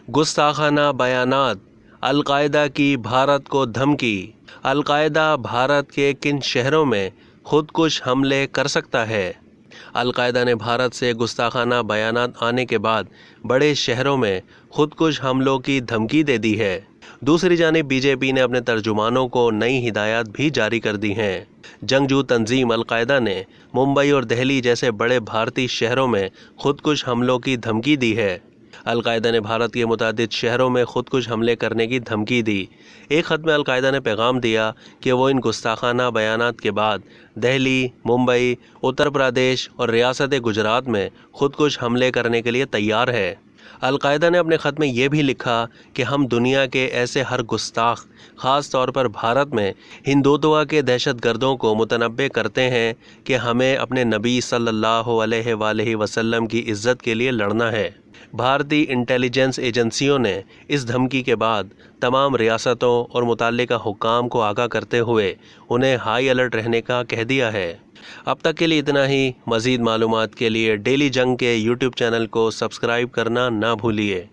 गुस्ताखाना बयानात, al Qaeda की भारत को धमकी। अलकायदा भारत के किन शहरों में खुदकुश हमले कर सकता है? अलकायदा ने भारत से गुस्ताखाना बयानात आने के बाद बड़े शहरों में खुदकुश हमलों की धमकी दे दी है। दूसरी जानिब बीजेपी ने अपने तर्जुमानों को नई हिदायत भी जारी कर दी हैं। जंगजू तंजीम अलकायदा ने मुंबई और दिल्ली जैसे बड़े भारतीय शहरों में खुदकुश हमलों की धमकी दी है। अलकायदा ने भारत के मुतादिद शहरों में खुदकुश हमले करने की धमकी दी। एक ख़त में अलकायदा ने पैगाम दिया कि वो इन गुस्ताखाना बयानात के बाद दिल्ली, मुंबई, उत्तर प्रदेश और रियासत गुजरात में खुदकुश हमले करने के लिए तैयार है। अलकायदा ने अपने ख़त में ये भी लिखा कि हम दुनिया के ऐसे हर गुस्ताख, ख़ास तौर पर भारत में हिंदुत्व के दहशतगर्दों को मुतनब्बे करते हैं कि हमें अपने नबी सल्लल्लाहु अलैहि वसल्लम की इज़्ज़त के लिए लड़ना है। भारतीय इंटेलिजेंस एजेंसियों ने इस धमकी के बाद तमाम रियासतों और मुतल्लिका हुक्काम को आगाह करते हुए उन्हें हाई अलर्ट रहने का कह दिया है। अब तक के लिए इतना ही। मज़ीद मालूमात के लिए डेली जंग के यूट्यूब चैनल को सब्सक्राइब करना ना भूलिए।